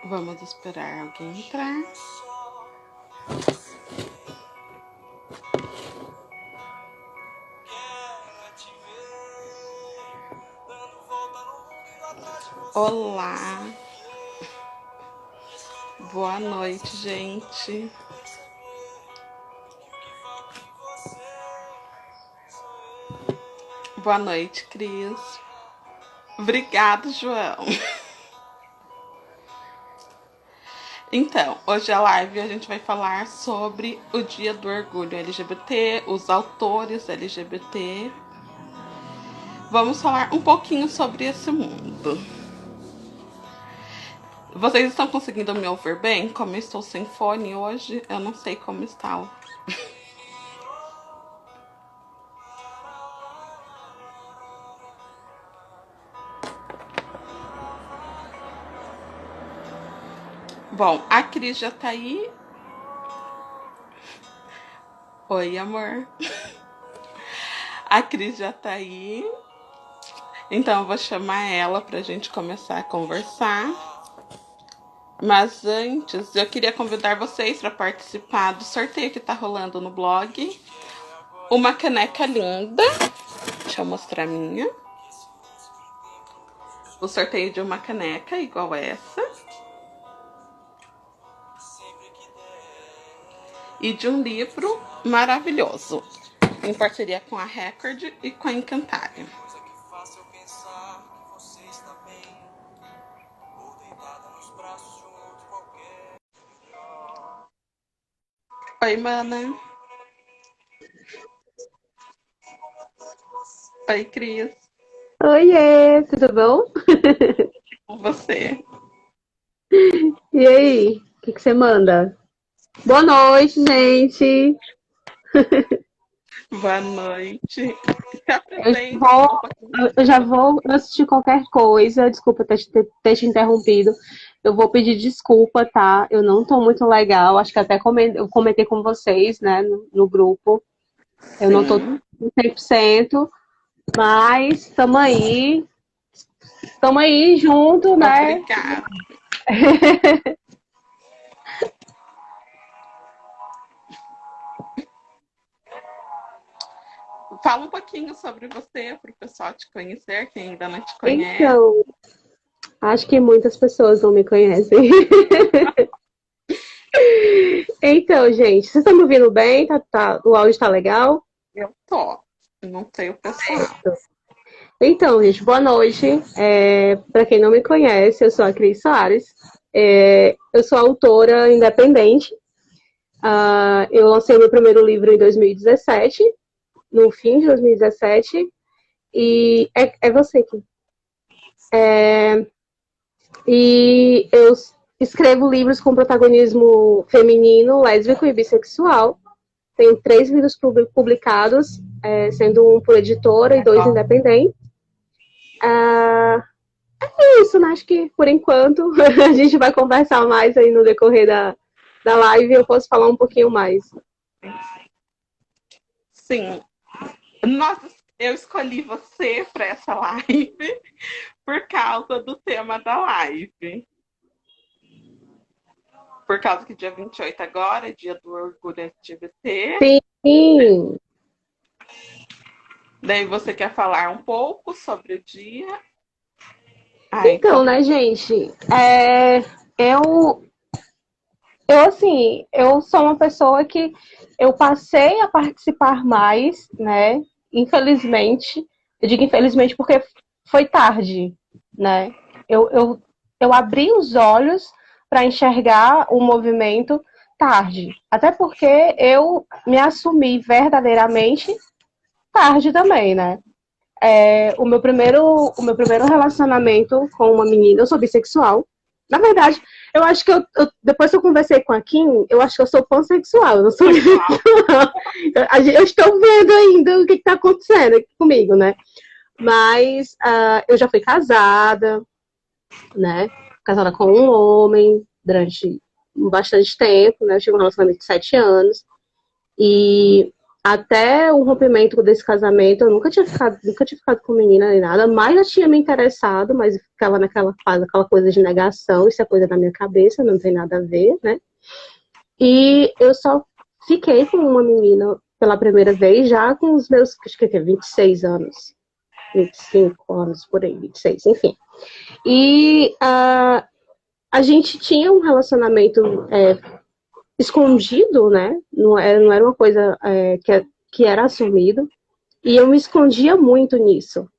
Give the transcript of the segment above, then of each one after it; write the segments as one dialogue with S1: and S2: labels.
S1: Vamos esperar alguém entrar. Olá. Boa noite, gente. Boa noite, Cris. Obrigado, João. Então, hoje a live a gente vai falar sobre o Dia do Orgulho LGBT, os autores LGBT. Vamos falar um pouquinho sobre esse mundo. Vocês estão conseguindo me ouvir bem? Como eu estou sem fone hoje, eu não sei como está. Bom, a Cris já tá aí. Oi, amor. A Cris já tá aí. Então eu vou chamar ela pra gente começar a conversar. Mas antes, eu queria convidar vocês para participar do sorteio que tá rolando no blog. Uma caneca linda. Deixa eu mostrar a minha. O sorteio de uma caneca igual essa. E de um livro maravilhoso. Em parceria com a Record e com a Encantário. Oi, mana. Oi, Cris.
S2: Oiê, tudo bom?
S1: Com você.
S2: E aí, o que você manda? Boa noite, gente.
S1: Boa noite. Se
S2: Eu já
S1: apresente
S2: vou,
S1: um pouquinho.
S2: eu já vou assistir qualquer coisa. Desculpa ter te interrompido. Eu vou pedir desculpa, tá? Eu não tô muito legal. Acho que até eu comentei com vocês, né, no grupo. Eu não tô
S1: Sim.
S2: 100%, mas estamos aí junto, né?
S1: Obrigada. Fala um pouquinho sobre você para o pessoal te conhecer, quem ainda não te conhece.
S2: Então, acho que muitas pessoas não me conhecem. Então, gente, vocês estão me ouvindo bem? O áudio tá legal?
S1: Eu tô. Não sei o pessoal.
S2: Então, gente, boa noite. Para quem não me conhece, eu sou a Cris Soares. Eu sou autora independente. Eu lancei meu primeiro livro em 2017, no fim de 2017. E é você aqui. E eu escrevo livros com protagonismo feminino, lésbico e bissexual. Tenho 3 livros publicados, sendo um por editora e 2 independentes. É isso, né? Acho que por enquanto a gente vai conversar mais aí no decorrer da live e eu posso falar um pouquinho mais.
S1: Sim. Nossa, eu escolhi você para essa live por causa do tema da live. Por causa que dia 28 agora é dia do orgulho LGBT.
S2: Sim.
S1: Daí você quer falar um pouco sobre o dia?
S2: Então,
S1: Então.
S2: né, gente? Eu, eu sou uma pessoa que eu passei a participar mais, né? Infelizmente, eu digo infelizmente porque foi tarde, né? Eu, eu, eu abri os olhos para enxergar o movimento tarde. Até porque eu me assumi verdadeiramente tarde também, né? O meu primeiro relacionamento com uma menina, eu sou bissexual. Na verdade, eu acho que depois que eu conversei com a Kim, eu acho que eu sou pansexual, eu não sou bissexual. Eu estou vendo ainda o que está acontecendo aqui comigo, né? Mas eu já fui casada, né? Casada com um homem durante bastante tempo, né? Eu tive um relacionamento de 7 anos. E Até o rompimento desse casamento, eu nunca tinha ficado com menina nem nada, mas já tinha me interessado, mas ficava naquela fase, aquela coisa de negação, isso é coisa da minha cabeça, não tem nada a ver, né? E eu só fiquei com uma menina pela primeira vez, já com os meus, acho que é 26 anos, 25 anos, por aí, 26, enfim. E a gente tinha um relacionamento escondido, né? Não era uma coisa que era assumido. E eu me escondia muito nisso,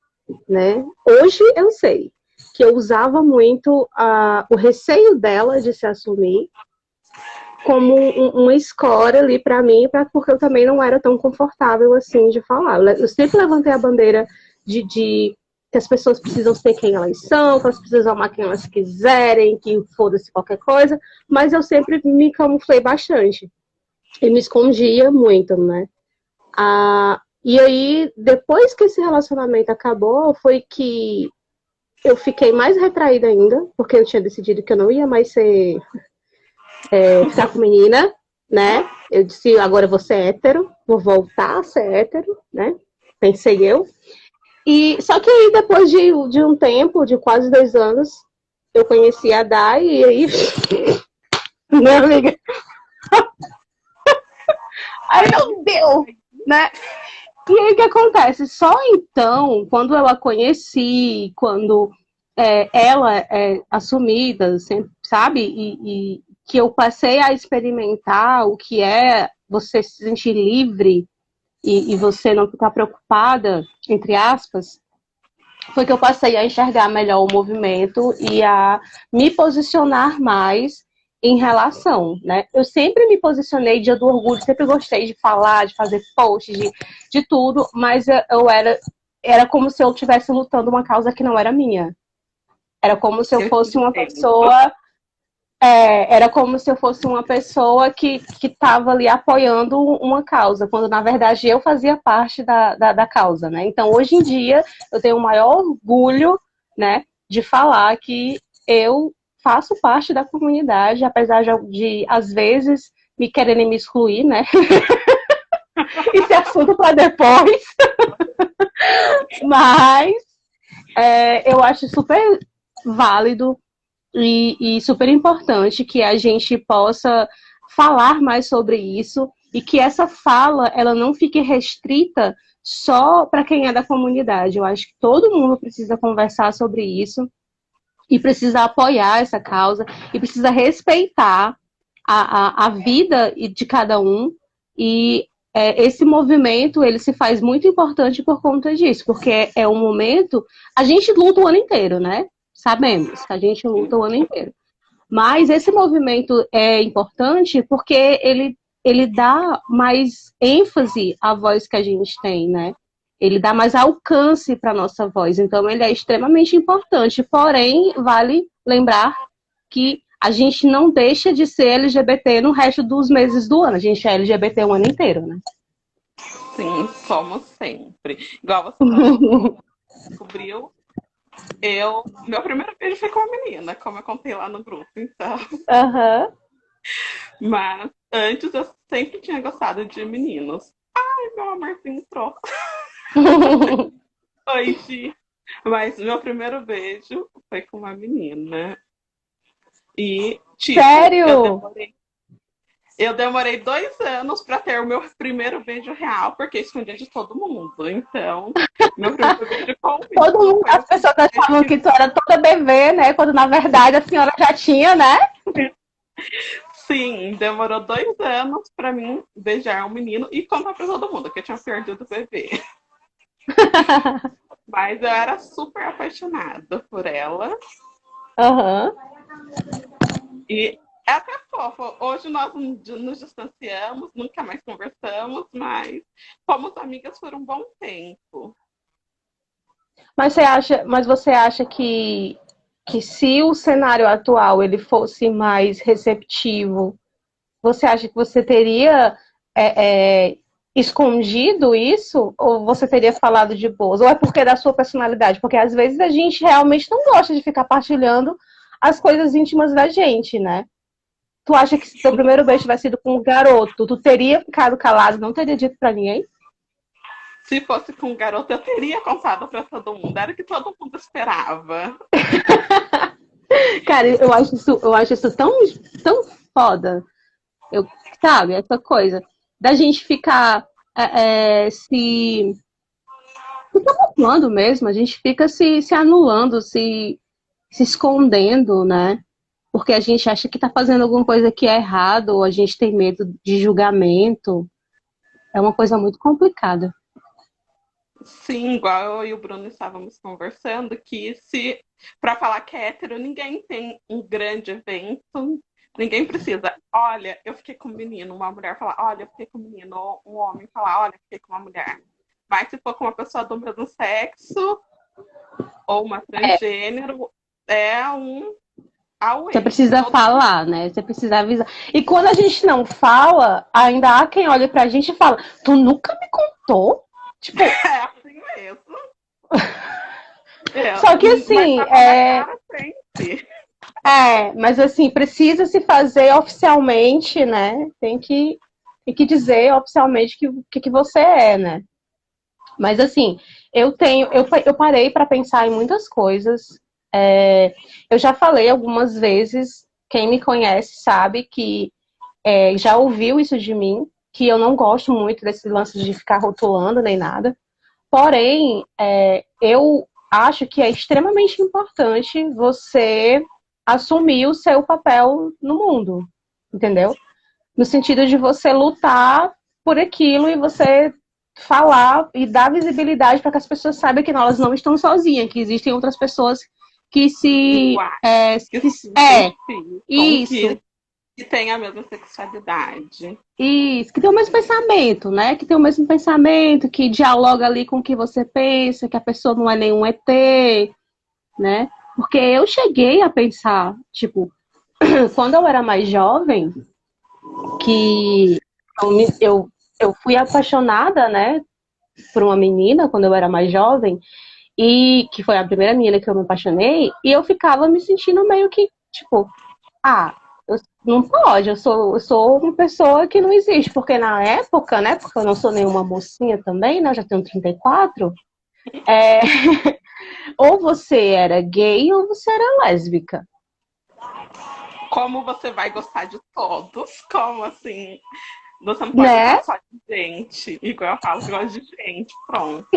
S2: né? Hoje eu sei que eu usava muito o receio dela de se assumir como uma escória ali para mim, porque eu também não era tão confortável assim de falar. Eu sempre levantei a bandeira de que as pessoas precisam ser quem elas são, que elas precisam amar quem elas quiserem, que foda-se qualquer coisa, mas eu sempre me camuflei bastante e me escondia muito, né? E aí, depois que esse relacionamento acabou, foi que eu fiquei mais retraída ainda, porque eu tinha decidido que eu não ia mais ficar com menina, né? Eu disse, agora eu vou ser hétero, vou voltar a ser hétero, né? Pensei eu. E só que aí, depois de um tempo, de quase 2 anos, eu conheci a Dai, e aí, minha amiga, aí meu Deus, né? E aí o que acontece? Só então, quando eu a conheci, quando ela é assumida, sempre, sabe? E que eu passei a experimentar o que é você se sentir livre e você não ficar preocupada, entre aspas, foi que eu passei a enxergar melhor o movimento e a me posicionar mais em relação, né? Eu sempre me posicionei dia do orgulho, sempre gostei de falar, de fazer posts, de tudo, mas eu era como se eu estivesse lutando uma causa que não era minha. Era como se eu fosse uma pessoa era como se eu fosse uma pessoa que estava ali apoiando uma causa, quando na verdade eu fazia parte da causa, né? Então, hoje em dia, eu tenho o maior orgulho, né, de falar que eu faço parte da comunidade, apesar de às vezes, me quererem me excluir, né? Isso é assunto para depois. Mas eu acho super válido e super importante que a gente possa falar mais sobre isso e que essa fala ela não fique restrita só para quem é da comunidade. Eu acho que todo mundo precisa conversar sobre isso e precisa apoiar essa causa e precisa respeitar a vida de cada um e esse movimento ele se faz muito importante por conta disso, porque é um momento, a gente luta o ano inteiro, né? Sabemos que a gente luta o ano inteiro. Mas esse movimento é importante porque ele dá mais ênfase à voz que a gente tem, né? Ele dá mais alcance para a nossa voz. Então, ele é extremamente importante. Porém, vale lembrar que a gente não deixa de ser LGBT no resto dos meses do ano. A gente é LGBT o ano inteiro, né?
S1: Sim, somos sempre. Igual você falou, descobriu. Meu primeiro beijo foi com uma menina, como eu contei lá no grupo, então.
S2: Aham.
S1: Mas antes eu sempre tinha gostado de meninos. Ai, meu amorzinho entrou. Oi, Gi. Mas meu primeiro beijo foi com uma menina. E, tipo,
S2: Sério?
S1: eu demorei 2 anos pra ter o meu primeiro beijo real, porque escondia de todo mundo. Então, meu primeiro beijo com o
S2: Todo
S1: menino
S2: mundo,
S1: foi
S2: as pessoas achavam que tu era toda bebê, né? Quando na verdade a senhora já tinha, né?
S1: Sim, demorou 2 anos pra mim beijar um menino e contar pra todo mundo que eu tinha perdido o bebê. Mas eu era super apaixonada por ela.
S2: Aham.
S1: E é até fofo. Hoje nós nos distanciamos, nunca mais conversamos, mas fomos amigas por um bom tempo.
S2: Mas você acha que se o cenário atual ele fosse mais receptivo, você acha que você teria escondido isso? Ou você teria falado de boas? Ou é porque é da sua personalidade? Porque às vezes a gente realmente não gosta de ficar partilhando as coisas íntimas da gente, né? tu acha que se teu primeiro beijo tivesse sido com um garoto, tu teria ficado calado, não teria dito pra ninguém?
S1: Se fosse com um garoto, eu teria contado pra todo mundo. Era o que todo mundo esperava.
S2: Cara, eu acho isso tão, tão foda. Eu, sabe, essa coisa da gente ficar se camuflando mesmo, a gente fica se anulando, se escondendo, né? Porque a gente acha que tá fazendo alguma coisa que é errado, ou a gente tem medo de julgamento. É uma coisa muito complicada.
S1: Sim, igual eu e o Bruno estávamos conversando, que se para falar que é hétero, ninguém tem um grande evento, ninguém precisa. Olha, eu fiquei com um menino, uma mulher falar, olha, eu fiquei com um menino, um homem falar, olha, eu fiquei com uma mulher. Mas se for com uma pessoa do mesmo sexo ou uma transgênero, é um
S2: Você
S1: auê.
S2: precisa
S1: Todo mundo
S2: falar, né? Você precisa avisar. E quando a gente não fala, ainda há quem olhe pra gente e fala, tu nunca me contou? Tipo,
S1: é assim mesmo. É,
S2: só que
S1: mas
S2: assim,
S1: tava na cara sempre.
S2: mas assim, precisa se fazer oficialmente, né? Tem que dizer oficialmente que você é, né? Mas assim, eu parei para pensar em muitas coisas. Eu já falei algumas vezes, quem me conhece sabe que já ouviu isso de mim, que eu não gosto muito desse lance de ficar rotulando nem nada. Porém, eu acho que é extremamente importante você assumir o seu papel no mundo, entendeu? No sentido de você lutar por aquilo e você falar e dar visibilidade para que as pessoas saibam que elas não estão sozinhas, que existem outras pessoas que se.
S1: Iguais, que se
S2: É,
S1: identificam,
S2: isso.
S1: que têm a mesma sexualidade.
S2: Isso, que tem o mesmo pensamento, né? Que tem o mesmo pensamento, que dialoga ali com o que você pensa, que a pessoa não é nenhum ET, né? Porque eu cheguei a pensar, tipo, quando eu era mais jovem, que eu fui apaixonada, né, por uma menina quando eu era mais jovem, e que foi a primeira menina que eu me apaixonei, e eu ficava me sentindo meio que, tipo, ah, não pode, eu sou uma pessoa que não existe, porque na época, né, porque eu não sou nenhuma mocinha também, né, eu já tenho 34, é, ou você era gay ou você era lésbica.
S1: Como você vai gostar de todos? Como assim? Você não pode gostar
S2: Né?
S1: só de gente. Igual eu falo que gosto de gente. Pronto.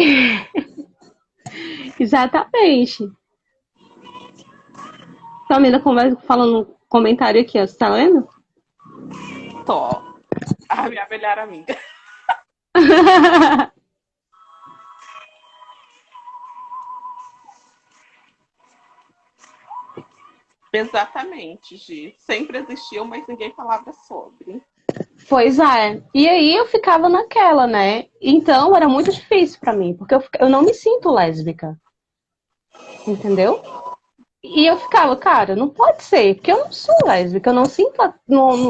S2: Exatamente. Camila falando um comentário aqui, ó, você tá lendo?
S1: Tô. A minha melhor amiga. Exatamente, Gi. Sempre existiu, mas ninguém falava sobre.
S2: Pois é. E aí eu ficava naquela, né? Então era muito difícil pra mim, porque eu não me sinto lésbica, entendeu? E eu ficava, cara, não pode ser, porque eu não sou lésbica, eu não sinto,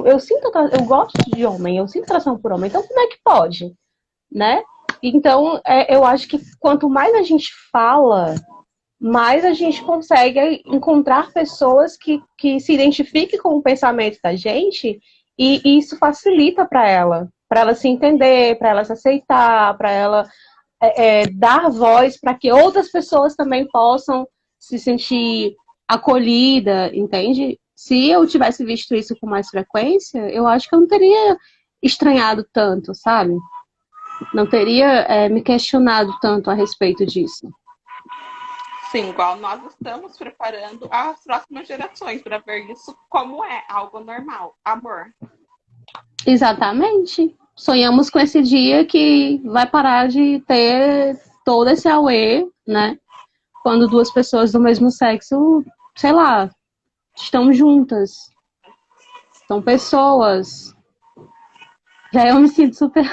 S2: eu sinto, eu gosto de homem, eu sinto atração por homem, então como é que pode, né? Então, eu acho que quanto mais a gente fala, mais a gente consegue encontrar pessoas que se identifiquem com o pensamento da gente e isso facilita para ela se entender, para ela se aceitar, para ela dar voz para que outras pessoas também possam se sentir acolhida, entende? Se eu tivesse visto isso com mais frequência, eu acho que eu não teria estranhado tanto, sabe? Não teria me questionado tanto a respeito disso.
S1: Sim, igual nós estamos preparando as próximas gerações para ver isso como é algo normal. Amor.
S2: Exatamente. Sonhamos com esse dia que vai parar de ter todo esse auê, né? Quando duas pessoas do mesmo sexo, sei lá, estão juntas. São pessoas. Já eu me sinto super.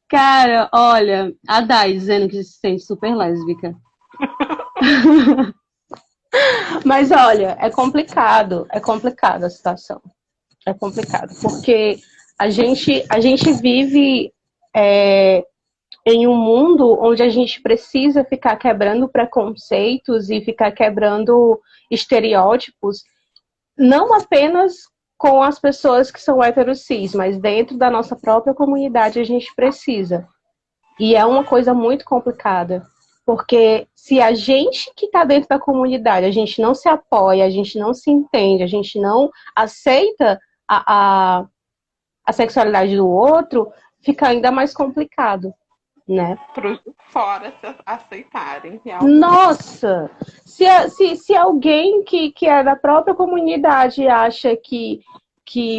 S2: Cara, olha, a Dai dizendo que se sente super lésbica. Mas olha, é complicado a situação. É complicado, porque a gente vive. em um mundo onde a gente precisa ficar quebrando preconceitos e ficar quebrando estereótipos, não apenas com as pessoas que são heterossexuais, mas dentro da nossa própria comunidade a gente precisa. E é uma coisa muito complicada, porque se a gente que está dentro da comunidade, a gente não se apoia, a gente não se entende, a gente não aceita a sexualidade do outro, fica ainda mais complicado, né?
S1: Para os de fora se aceitarem, realmente.
S2: Nossa! Se alguém que é da própria comunidade acha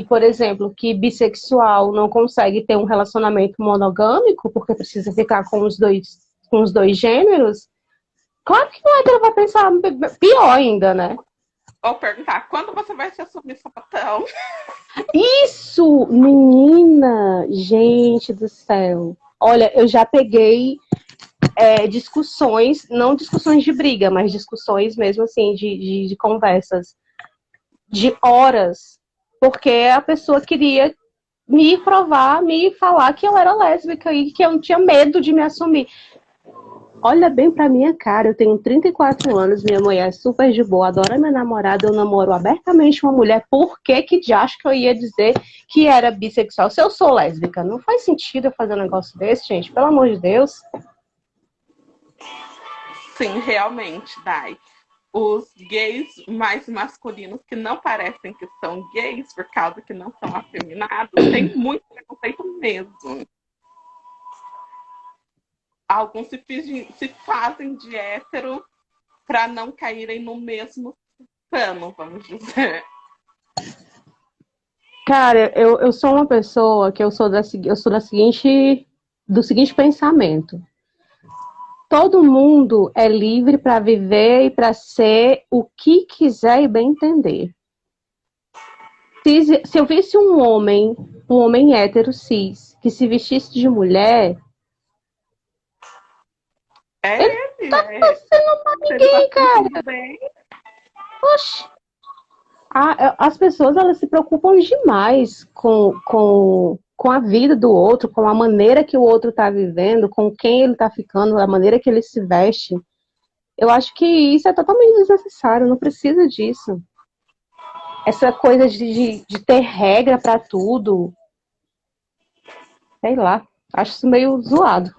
S2: por exemplo, que bissexual não consegue ter um relacionamento monogâmico porque precisa ficar com os dois gêneros, claro que o hétero vai pensar pior ainda, né?
S1: Ou perguntar, quando você vai se assumir, sapatão?
S2: Isso, menina, gente do céu. Olha, eu já peguei discussões, não discussões de briga, mas discussões mesmo assim, de conversas, de horas, porque a pessoa queria me provar, me falar que eu era lésbica e que eu não tinha medo de me assumir. Olha bem pra minha cara, eu tenho 34 anos, minha mulher é super de boa, adora minha namorada, eu namoro abertamente uma mulher, por que de acho que eu ia dizer que era bissexual se eu sou lésbica? Não faz sentido eu fazer um negócio desse, gente, pelo amor de Deus.
S1: Sim, realmente, Dai. Os gays mais masculinos que não parecem que são gays por causa que não são afeminados, tem muito preconceito mesmo. Alguns se fazem de hétero para não caírem no mesmo pano, vamos dizer.
S2: Cara, eu sou uma pessoa que eu sou do seguinte pensamento. Todo mundo é livre para viver e para ser o que quiser e bem entender. Se eu visse um homem hétero cis, que se vestisse de mulher, ele
S1: ele,
S2: tá passando pra ninguém, cara. Oxi. As pessoas, elas se preocupam demais com a vida do outro, com a maneira que o outro tá vivendo, com quem ele tá ficando, a maneira que ele se veste. Eu acho que isso é totalmente desnecessário, não precisa disso. Essa coisa de ter regra pra tudo, sei lá, acho isso meio zoado.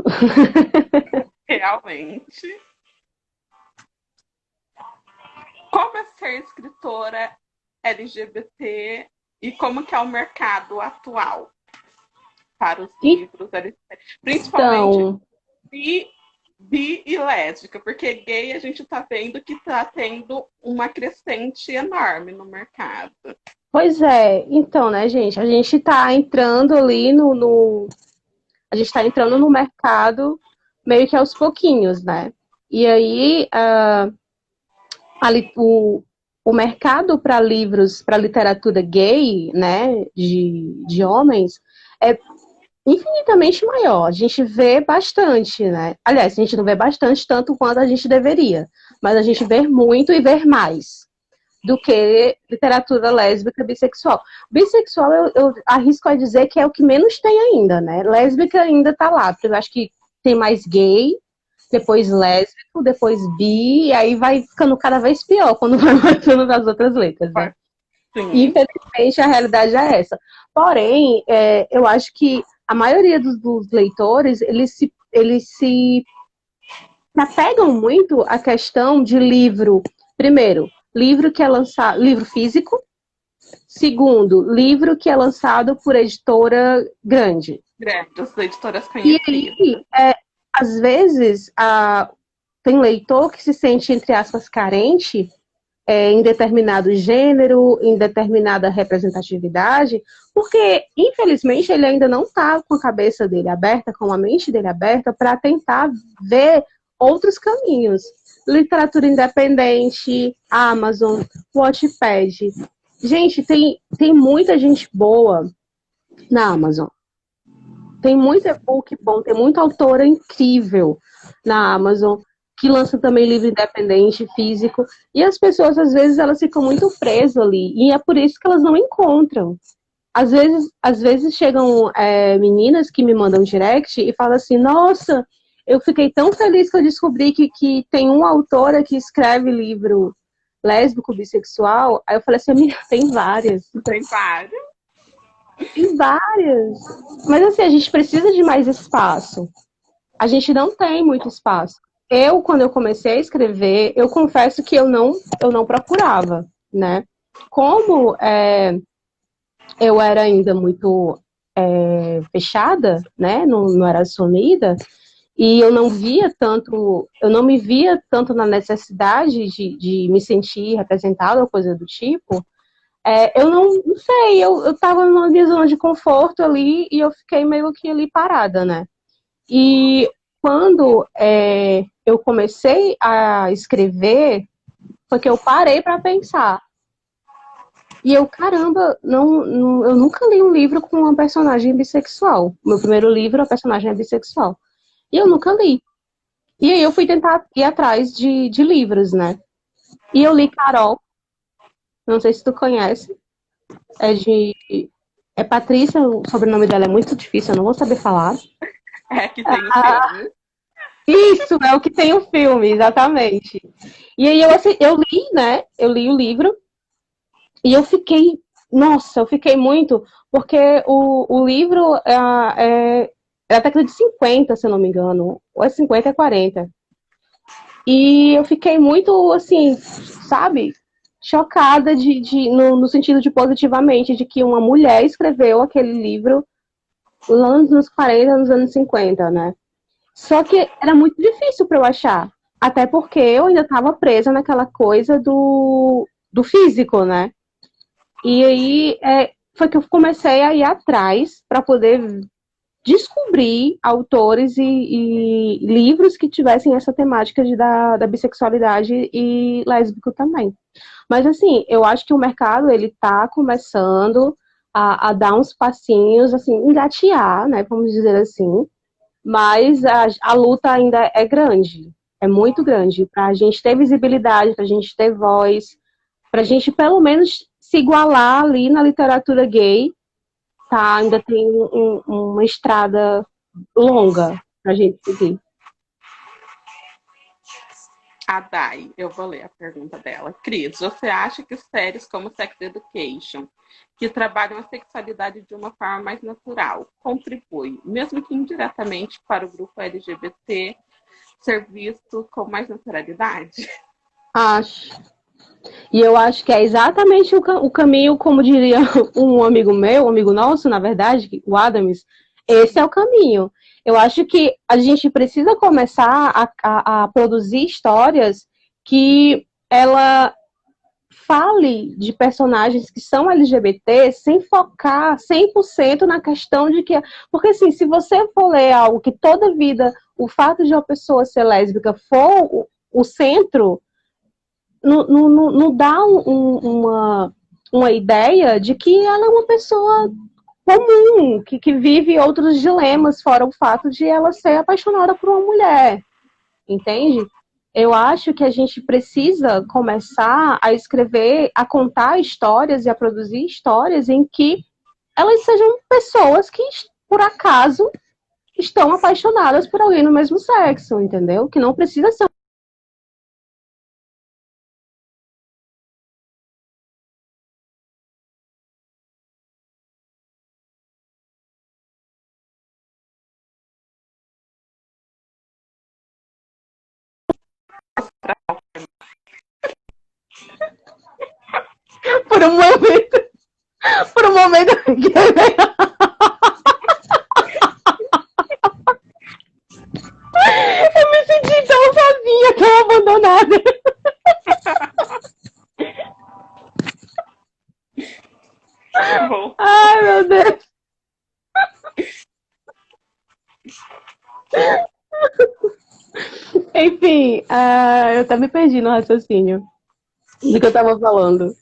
S1: Realmente. Como é ser escritora LGBT e como que é o mercado atual para os livros LGBT? Principalmente
S2: Então,
S1: bi e lésbica, porque gay a gente está vendo que está tendo uma crescente enorme no mercado.
S2: pois é, então, né, gente, a gente tá entrando ali a gente tá entrando no mercado meio que aos pouquinhos, né? E aí, ali, o mercado para livros, para literatura gay, né, de homens, é infinitamente maior. A gente vê bastante, né? Aliás, a gente não vê bastante tanto quanto a gente deveria, mas a gente vê muito e vê mais do que literatura lésbica bissexual. Bissexual, eu arrisco a dizer que é o que menos tem ainda, né? Lésbica ainda tá lá, porque eu acho que tem mais gay, depois lésbico, depois bi, e aí vai ficando cada vez pior quando vai matando das outras letras, né?
S1: Sim.
S2: Infelizmente, a realidade é essa. Porém, eu acho que a maioria dos leitores, eles se apegam muito à questão de livro. Primeiro, livro que é lançado, livro físico. Segundo, livro que é lançado por editora grande.
S1: Grandes, editoras conhecidas.
S2: E aí, às vezes, tem leitor que se sente, entre aspas, carente em determinado gênero, em determinada representatividade, porque, infelizmente, ele ainda não está com a cabeça dele aberta, com a mente dele aberta, para tentar ver outros caminhos. Literatura independente, Amazon, Wattpad. Gente, tem muita gente boa na Amazon. Tem muito e-book bom, tem muita autora incrível na Amazon, que lança também livro independente, físico, e as pessoas, às vezes, elas ficam muito presas ali, e é por isso que elas não encontram. às vezes chegam meninas que me mandam direct e falam assim, nossa, eu fiquei tão feliz que eu descobri que tem uma autora que escreve livro lésbico, bissexual. Aí eu falei assim, amiga, tem várias.
S1: Tem vários.
S2: Tem várias. Mas assim, a gente precisa de mais espaço. A gente não tem muito espaço. Quando eu comecei a escrever, eu confesso que eu não procurava, né? Como eu era ainda muito fechada, né? Não era assumida, e eu não me via tanto na necessidade de me sentir representada ou coisa do tipo. Eu não sei, eu tava numa minha zona de conforto ali e eu fiquei meio que ali parada, né? E quando eu comecei a escrever, foi que eu parei para pensar. E eu, caramba, eu nunca li um livro com uma personagem bissexual. Meu primeiro livro, a personagem é bissexual. E eu nunca li. E aí eu fui tentar ir atrás de livros, né? E eu li Carol, não sei se tu conhece, é Patrícia, o sobrenome dela é muito difícil, eu não vou saber falar.
S1: É que tem o filme.
S2: Isso, é o que tem o filme, exatamente. E aí eu li, né? Eu li o livro e eu fiquei muito, porque o livro é da década de 50, se eu não me engano, ou é 50 é 40. E eu fiquei muito, assim, sabe, chocada no sentido de positivamente, de que uma mulher escreveu aquele livro lá nos anos 40, nos anos 50, né? Só que era muito difícil para eu achar. Até porque eu ainda estava presa naquela coisa do físico, né? E aí foi que eu comecei a ir atrás para poder descobrir autores e livros que tivessem essa temática da bissexualidade e lésbico também. Mas assim, eu acho que o mercado ele está começando a dar uns passinhos, assim, engatear, né? Vamos dizer assim. Mas a luta ainda é grande, é muito grande, para a gente ter visibilidade, para a gente ter voz, para a gente pelo menos se igualar ali na literatura gay, tá? Ainda tem uma estrada longa para a gente seguir.
S1: A Dai, eu vou ler a pergunta dela. Cris, você acha que séries como Sex Education, que trabalham a sexualidade de uma forma mais natural, contribui, mesmo que indiretamente, para o grupo LGBT ser visto com mais naturalidade?
S2: Acho. E eu acho que é exatamente o caminho, como diria um amigo meu, um amigo nosso, na verdade, o Adams, esse é o caminho. Eu acho que a gente precisa começar a produzir histórias que ela fale de personagens que são LGBT sem focar 100% na questão de que... Porque, assim, se você for ler algo que toda vida o fato de uma pessoa ser lésbica for o centro, não dá uma ideia de que ela é uma pessoa comum, que vive outros dilemas, fora o fato de ela ser apaixonada por uma mulher, entende? Eu acho que a gente precisa começar a escrever, a contar histórias e a produzir histórias em que elas sejam pessoas que, por acaso, estão apaixonadas por alguém no mesmo sexo, entendeu? Que não precisa ser por um momento, por um momento eu me senti tão sozinha, tão abandonada.
S1: Bom,
S2: Ai, meu Deus. Enfim, eu até me perdi no raciocínio do que eu tava falando.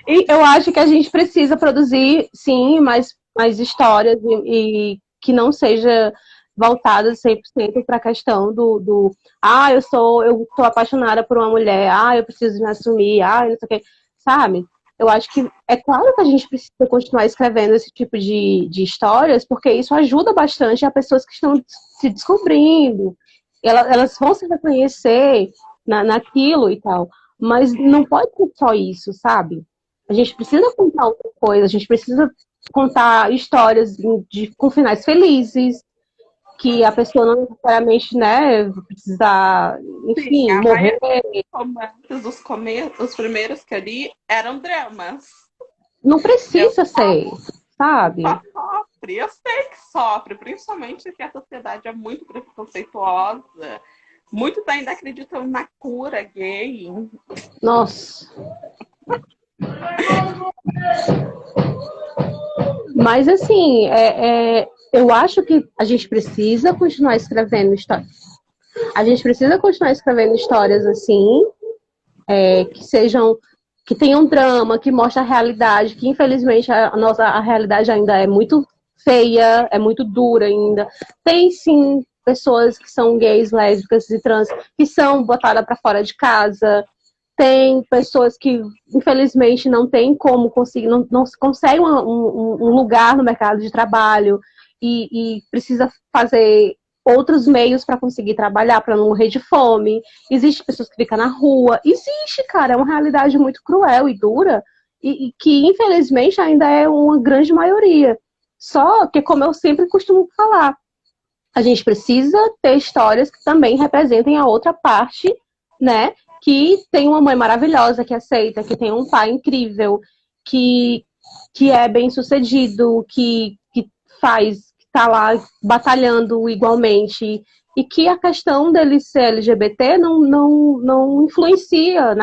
S2: E eu acho que a gente precisa produzir, sim, mais histórias e que não seja voltada 100% para a questão eu tô apaixonada por uma mulher, eu preciso me assumir, não sei o quê, sabe? Eu acho que é claro que a gente precisa continuar escrevendo esse tipo de histórias, porque isso ajuda bastante a pessoas que estão se descobrindo. Elas vão se reconhecer naquilo e tal. Mas não pode ser só isso, sabe? A gente precisa contar outra coisa, a gente precisa contar histórias com finais felizes, que a pessoa não necessariamente, né, precisa,
S1: Sim,
S2: enfim,
S1: a
S2: morrer.
S1: maioria dos romances, os primeiros que eu li, eram dramas.
S2: Não
S1: Eu
S2: precisa ser, sabe?
S1: só sofre, eu sei que sofre, principalmente que a sociedade é muito preconceituosa. Muitos ainda acreditam na cura gay.
S2: Nossa. Mas, assim, eu acho que a gente precisa continuar escrevendo histórias. A gente precisa continuar escrevendo histórias assim, que sejam, que tenham drama, que mostrem a realidade, que infelizmente a realidade ainda é muito feia, é muito dura ainda. Tem sim pessoas que são gays, lésbicas e trans que são botadas para fora de casa. Tem pessoas que, infelizmente, não tem como conseguir, não conseguem um lugar no mercado de trabalho e precisa fazer outros meios para conseguir trabalhar, para não morrer de fome. Existe pessoas que ficam na rua. Existe, cara, é uma realidade muito cruel e dura e que, infelizmente, ainda é uma grande maioria. Só que, como eu sempre costumo falar, a gente precisa ter histórias que também representem a outra parte, né? Que tem uma mãe maravilhosa que aceita, que tem um pai incrível, que, que é bem sucedido, que faz, que tá lá batalhando igualmente, e que a questão dele ser LGBT não influencia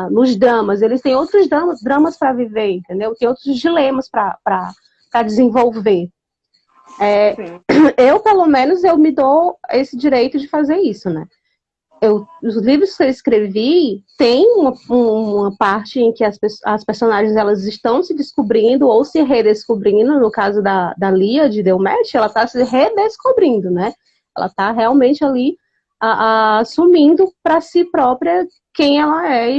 S2: nos dramas. Eles têm outros dramas para viver, entendeu? Tem outros dilemas para desenvolver. Eu, pelo menos, eu me dou esse direito de fazer isso, né? Os livros que eu escrevi tem uma parte em que as personagens elas estão se descobrindo ou se redescobrindo. No caso da Lia, de Delmet, ela está se redescobrindo, né? Ela está realmente ali assumindo para si própria quem ela é,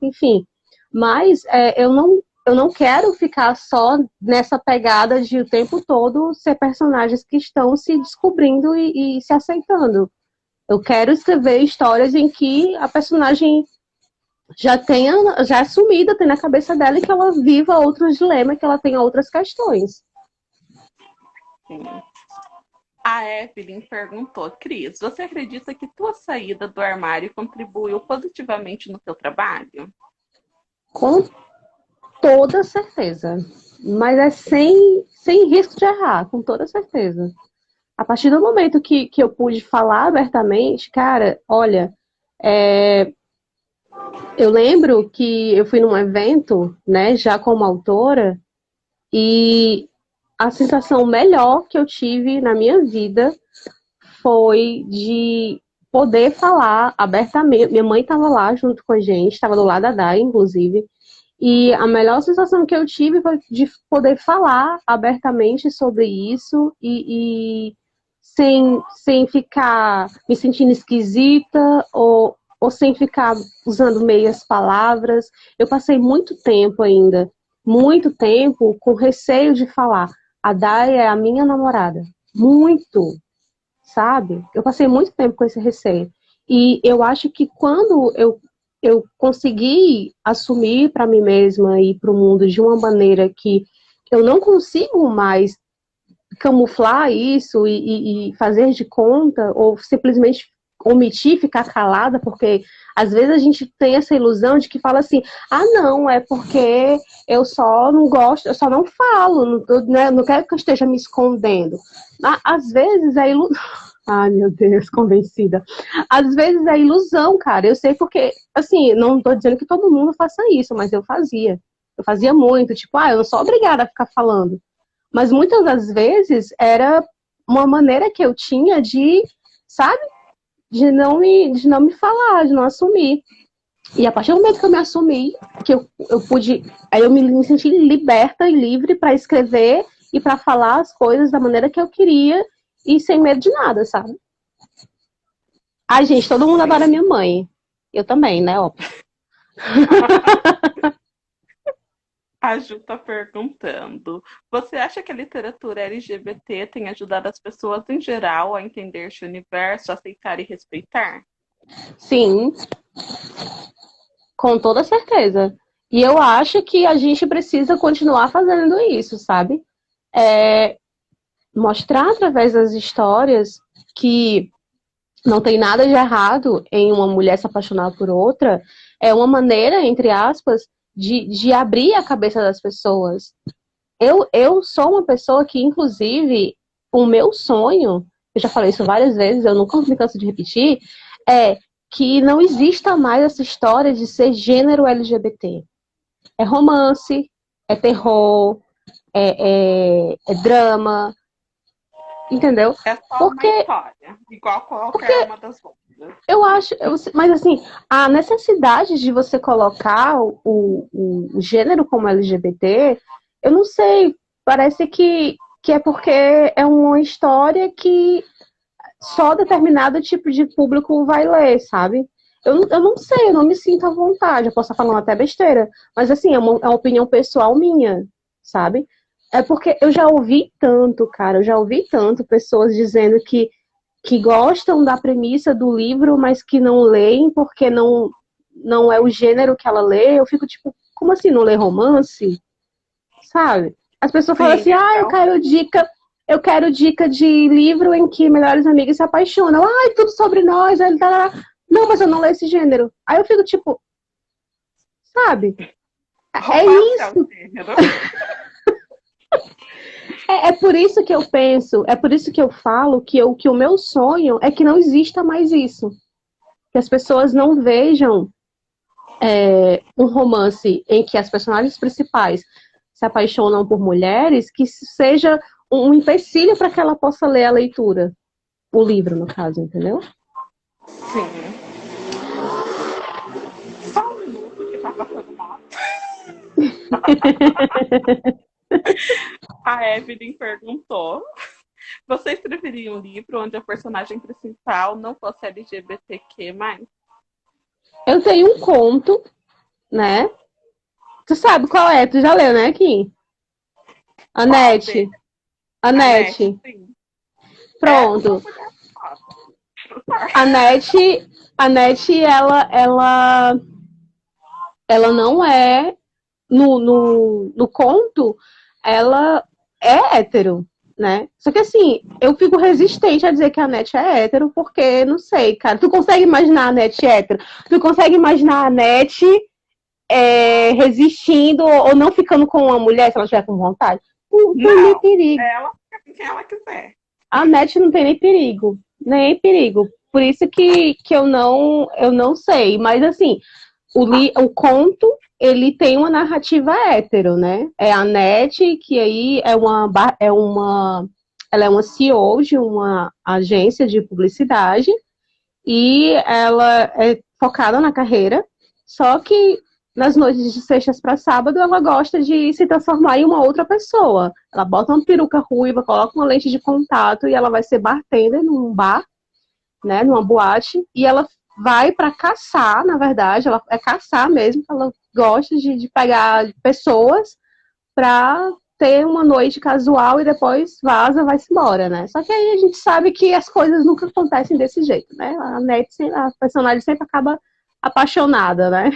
S2: enfim. Mas eu não quero ficar só nessa pegada de o tempo todo ser personagens que estão se descobrindo e se aceitando. Eu quero escrever histórias em que a personagem já assumida, tem na cabeça dela e que ela viva outros dilemas, que ela tenha outras questões.
S1: Sim. A Evelyn perguntou, Cris, você acredita que tua saída do armário contribuiu positivamente no teu trabalho?
S2: Com toda certeza. Mas é sem risco de errar, com toda certeza. A partir do momento que eu pude falar abertamente, cara, olha, eu lembro que eu fui num evento, né, já como autora, e a sensação melhor que eu tive na minha vida foi de poder falar abertamente. Minha mãe estava lá junto com a gente, estava do lado da Dai, inclusive, e a melhor sensação que eu tive foi de poder falar abertamente sobre isso e sem ficar me sentindo esquisita ou sem ficar usando meias palavras. Eu passei muito tempo com receio de falar. A Dai é a minha namorada. Muito, sabe? Eu passei muito tempo com esse receio. E eu acho que quando eu consegui assumir para mim mesma e para o mundo de uma maneira que eu não consigo mais camuflar isso e fazer de conta, ou simplesmente omitir, ficar calada, porque às vezes a gente tem essa ilusão de que fala assim, ah não, é porque eu só não gosto, eu só não falo, não quero que eu esteja me escondendo. Às vezes é ilusão. Ai, meu Deus, convencida. Às vezes é ilusão, cara. Eu sei porque, assim, não tô dizendo que todo mundo faça isso, mas eu fazia. Eu fazia muito, tipo, eu não sou obrigada a ficar falando. Mas muitas das vezes era uma maneira que eu tinha de, sabe, de não me falar, de não assumir. E a partir do momento que eu me assumi, que eu pude, aí eu me senti liberta e livre para escrever e para falar as coisas da maneira que eu queria e sem medo de nada, sabe? Ai, gente, todo mundo adora minha mãe. Eu também, né, óbvio.
S1: A Ju tá perguntando: você acha que a literatura LGBT tem ajudado as pessoas em geral a entender este universo, aceitar e respeitar?
S2: Sim, com toda certeza. E eu acho que a gente precisa continuar fazendo isso, sabe? É, mostrar através das histórias que não tem nada de errado em uma mulher se apaixonar por outra, é uma maneira, entre aspas, de abrir a cabeça das pessoas. Eu sou uma pessoa que, inclusive, o meu sonho, eu já falei isso várias vezes, eu nunca me canso de repetir, é que não exista mais essa história de ser gênero LGBT. É romance, é terror, é drama, entendeu?
S1: É só uma
S2: Porque,
S1: história, igual qualquer
S2: porque
S1: uma das outras.
S2: eu acho, mas assim, a necessidade de você colocar o gênero como LGBT, eu não sei, parece que é porque é uma história que só determinado tipo de público vai ler, sabe? Eu não sei, eu não me sinto à vontade, eu posso estar falando até besteira, mas assim, é uma opinião pessoal minha, sabe? É porque eu já ouvi tanto, cara, eu já ouvi tanto pessoas dizendo que gostam da premissa do livro, mas que não leem porque não é o gênero que ela lê. Eu fico tipo, como assim não lê romance? Sabe? As pessoas falam
S1: Sim,
S2: assim, ah, eu quero dica de livro em que melhores amigas se apaixonam. Ah, tudo sobre nós. Aí ele tá lá. Não, mas eu não leio esse gênero. Aí eu fico tipo, sabe? É
S1: romance é o
S2: isso.
S1: gênero.
S2: É por isso que eu penso, é por isso que eu falo que o meu sonho é que não exista mais isso. Que as pessoas não vejam um romance em que as personagens principais se apaixonam por mulheres, que seja um empecilho para que ela possa ler a leitura, o livro, no caso, entendeu?
S1: Sim. Só um minuto que tá passando mal. A Evelyn perguntou: você escreveria um livro onde a personagem principal não fosse LGBTQ+.
S2: Eu tenho um conto, né? Tu sabe qual é? Tu já leu, né, Kim?
S1: Qual dele?
S2: Anete.
S1: A Net,
S2: Anete.
S1: sim. É uma
S2: Pronto.
S1: mulher foda.
S2: Anete, Anete, ela não é no conto, ela é hétero, né? Só que assim, eu fico resistente a dizer que a Net é hétero, porque, não sei, cara, tu consegue imaginar a Net hétero? Tu consegue imaginar a Net resistindo ou não ficando com uma mulher se ela estiver com vontade? Não tem nem
S1: Não,
S2: perigo.
S1: ela fica com quem ela quiser.
S2: A Net não tem nem perigo. Nem perigo. Por isso que eu não sei. Mas assim, o conto, ele tem uma narrativa hétero, né? É a Net, que aí ela é uma CEO de uma agência de publicidade e ela é focada na carreira, só que nas noites de sextas para sábado ela gosta de se transformar em uma outra pessoa. Ela bota uma peruca ruiva, coloca uma lente de contato e ela vai ser bartender num bar, né, numa boate, e ela vai para caçar, na verdade, ela é caçar mesmo, ela gosta de pegar pessoas para ter uma noite casual e depois vaza, vai-se embora, né? Só que aí a gente sabe que as coisas nunca acontecem desse jeito, né? A personagem sempre acaba apaixonada, né?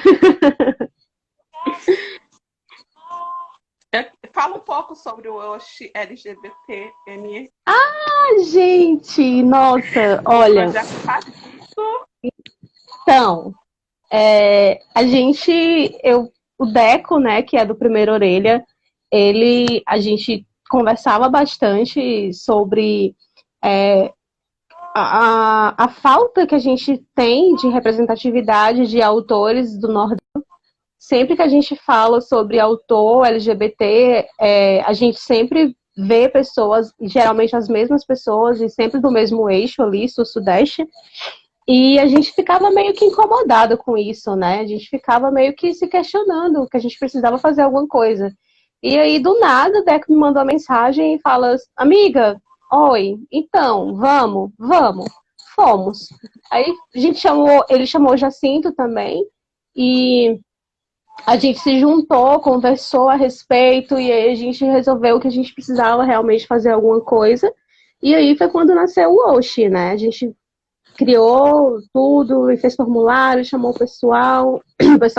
S1: Fala um pouco sobre o Oshi LGBTME.
S2: Ah, gente, nossa,
S1: Língua
S2: olha,
S1: de Aquarito.
S2: então, a gente, o Deco, né, que é do Primeiro Orelha, a gente conversava bastante sobre é, a falta que a gente tem de representatividade de autores do Nordeste. Sempre que a gente fala sobre autor LGBT, a gente sempre vê pessoas, geralmente as mesmas pessoas, e sempre do mesmo eixo ali, sul-sudeste. E a gente ficava meio que incomodado com isso, né? A gente ficava meio que se questionando que a gente precisava fazer alguma coisa. E aí, do nada, o Deco me mandou uma mensagem e fala: amiga, oi, então, vamos. Fomos. Aí a gente chamou, ele chamou o Jacinto também, e A gente se juntou, conversou a respeito, e aí a gente resolveu que a gente precisava realmente fazer alguma coisa. E aí foi quando nasceu o Oshi, né? A gente criou tudo e fez formulário, chamou o pessoal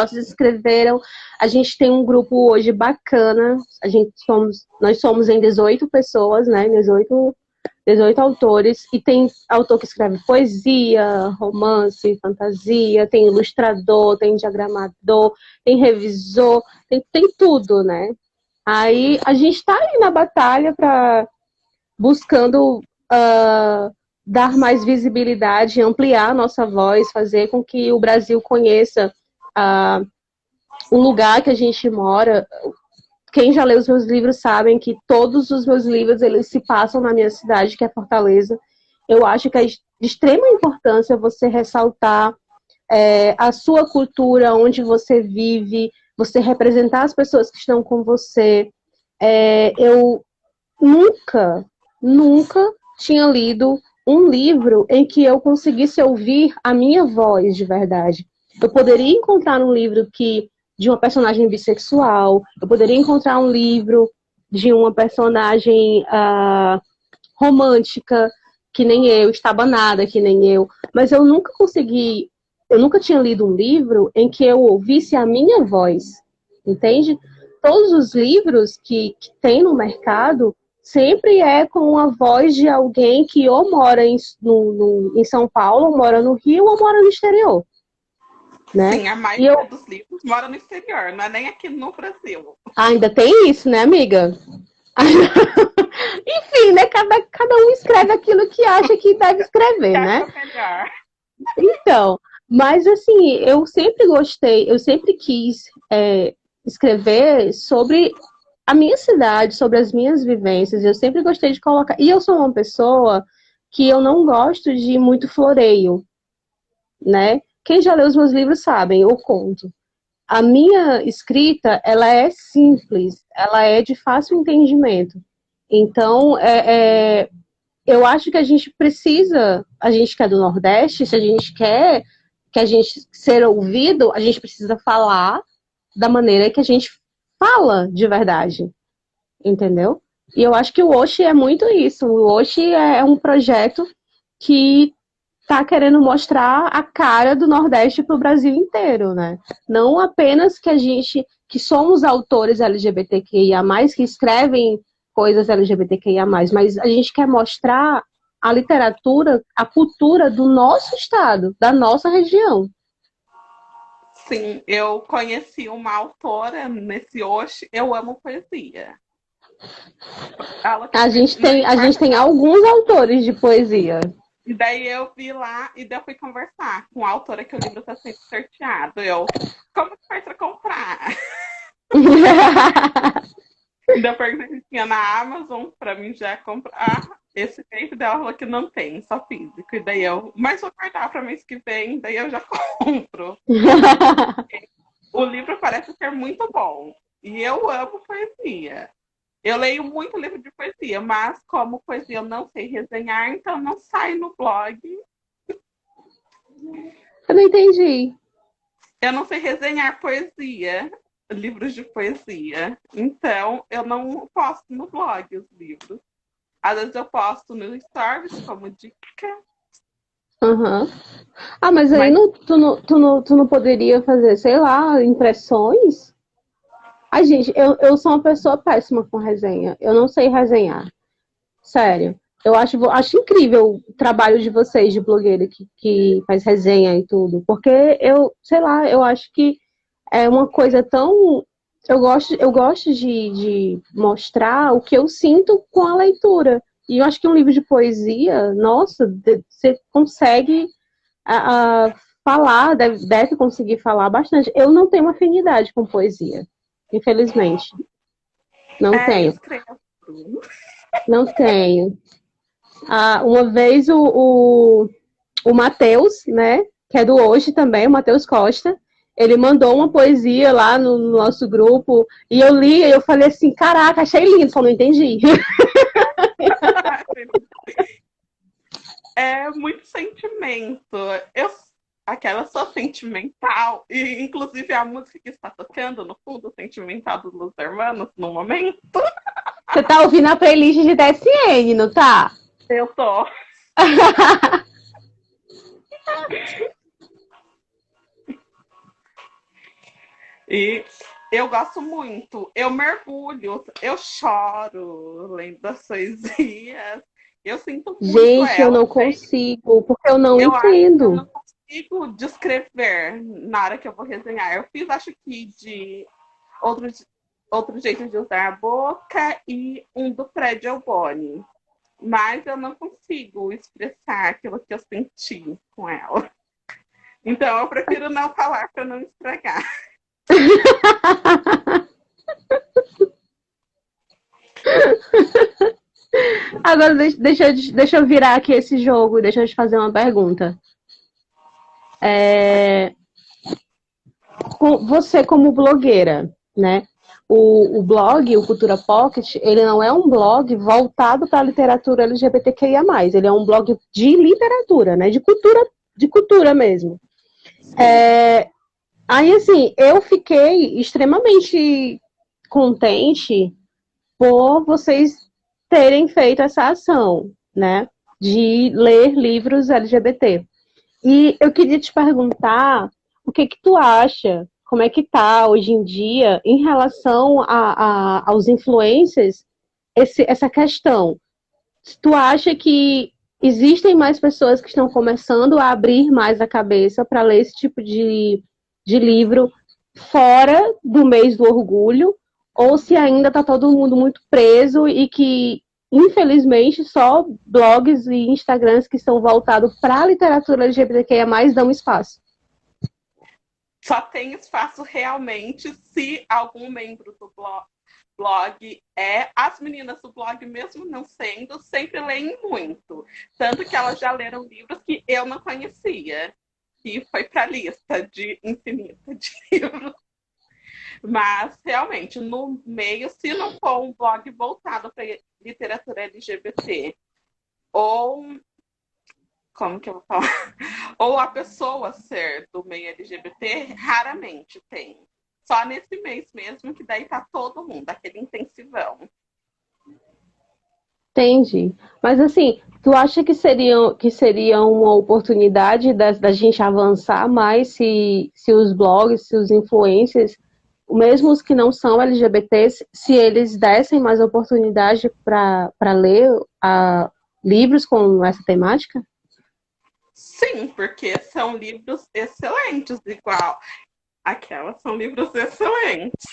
S2: se inscreveram. A gente tem um grupo hoje bacana. Nós somos em 18 pessoas, né? 18 autores, e tem autor que escreve poesia, romance, fantasia, tem ilustrador, tem diagramador, tem revisor, tem tudo, né? Aí a gente está aí na batalha para buscando dar mais visibilidade, ampliar a nossa voz, fazer com que o Brasil conheça o lugar que a gente mora. Quem já leu os meus livros sabem que todos os meus livros eles se passam na minha cidade, que é Fortaleza. Eu acho que é de extrema importância você ressaltar a sua cultura, onde você vive, você representar as pessoas que estão com você. Eu nunca tinha lido um livro em que eu conseguisse ouvir a minha voz de verdade. Eu poderia encontrar um livro de uma personagem bissexual, eu poderia encontrar um livro de uma personagem romântica, que nem eu, estabanada, que nem eu, mas eu nunca tinha lido um livro em que eu ouvisse a minha voz, entende? Todos os livros que tem no mercado sempre é com a voz de alguém que ou mora em São Paulo, ou mora no Rio, ou mora no exterior. Né?
S1: Sim, a maioria dos livros mora no exterior, não é nem aqui no Brasil.
S2: Ainda tem isso, né, amiga? Enfim, né? Cada um escreve aquilo que acha que deve escrever, né?
S1: Melhor.
S2: Então, mas assim, eu sempre gostei, eu sempre quis escrever sobre a minha cidade, sobre as minhas vivências. Eu sempre gostei de colocar. E eu sou uma pessoa que eu não gosto de muito floreio, né? Quem já leu os meus livros sabem, eu conto. A minha escrita, ela é simples, ela é de fácil entendimento. Então, eu acho que a gente precisa, a gente que é do Nordeste, se a gente quer que a gente ser ouvido, a gente precisa falar da maneira que a gente fala de verdade, entendeu? E eu acho que o Oshi é muito isso. O Oshi é um projeto que tá querendo mostrar a cara do Nordeste para o Brasil inteiro, né? Não apenas que somos autores LGBTQIA+, que escrevem coisas LGBTQIA+, mas a gente quer mostrar a literatura, a cultura do nosso estado, da nossa região.
S1: Sim, eu conheci uma autora nesse Oxe, eu amo poesia.
S2: A gente tem alguns autores de poesia.
S1: E daí eu vi lá e daí eu fui conversar com a autora que o livro está sendo sorteado. Como que faz para comprar? Daí eu perguntei se tinha na Amazon para mim já comprar. Esse tempo dela falou que não tem, só físico. E daí mas vou guardar para mês que vem, daí eu já compro. O livro parece ser muito bom. E eu amo poesia. Eu leio muito livro de poesia, mas como poesia eu não sei resenhar, então não sai no blog.
S2: Eu não entendi.
S1: Eu não sei resenhar poesia, livros de poesia. Então eu não posto no blog os livros. Às vezes eu posto no Stories como dica.
S2: Uhum. Ah, mas aí tu não poderia fazer, sei lá, impressões? Ai, gente, eu sou uma pessoa péssima com resenha. Eu não sei resenhar. Sério. Eu acho incrível o trabalho de vocês, de blogueira, que faz resenha e tudo. Porque sei lá, eu acho que é uma coisa tão. Eu gosto de mostrar o que eu sinto com a leitura. E eu acho que um livro de poesia, nossa, você consegue falar, deve conseguir falar bastante. Eu não tenho afinidade com poesia, infelizmente. Não tenho. Não tenho. Uma vez o Matheus, né, que é do Hoje também, o Matheus Costa, ele mandou uma poesia lá no nosso grupo, e eu li, e eu falei assim, caraca, achei lindo, só não entendi.
S1: É muito sentimento. aquela só sentimental, e inclusive a música que está tocando no fundo, sentimental dos Los Hermanos, no momento,
S2: Você tá ouvindo a playlist de DSN, não tá?
S1: eu tô. E eu gosto muito, eu mergulho, eu choro lendo das poesias, eu sinto muito
S2: Gente, eu
S1: ela.
S2: não consigo, porque eu não
S1: Eu acho que eu
S2: entendo.
S1: não consigo descrever na hora que eu vou resenhar. Eu fiz, acho que, de outro, outro jeito de usar a boca e um do Fred Alboni. Mas eu não consigo expressar aquilo que eu senti com ela. Então eu prefiro não falar para não estragar.
S2: Agora deixa eu virar aqui esse jogo, deixa eu te fazer uma pergunta. Você como blogueira, né? O blog, o Cultura Pocket, ele não é um blog voltado para a literatura LGBTQIA+. Ele é um blog de literatura, né? De cultura mesmo. Aí, assim, eu fiquei extremamente contente por vocês terem feito essa ação, né? De ler livros LGBT. E eu queria te perguntar o que tu acha, como é que tá hoje em dia em relação aos influencers, essa questão. Tu acha que existem mais pessoas que estão começando a abrir mais a cabeça para ler esse tipo de livro fora do mês do orgulho, ou se ainda está todo mundo muito preso e que, infelizmente, só blogs e Instagrams que são voltados para a literatura LGBTQIA+, dão espaço?
S1: Só tem espaço realmente se algum membro do blog é. As meninas do blog, mesmo não sendo, sempre leem muito. Tanto que elas já leram livros que eu não conhecia. Que foi para a lista de infinita de livros. Mas, realmente, no meio, se não for um blog voltado para literatura LGBT, ou como que eu vou falar? Ou a pessoa ser do meio LGBT, raramente tem. Só nesse mês mesmo, que daí tá todo mundo, aquele intensivão.
S2: Entendi. Mas assim, tu acha que seria uma oportunidade da gente avançar mais se os blogs, se os influencers, mesmo os que não são LGBTs, se eles dessem mais oportunidade para ler livros com essa temática?
S1: Sim, porque são livros excelentes, igual. Aquelas são livros excelentes.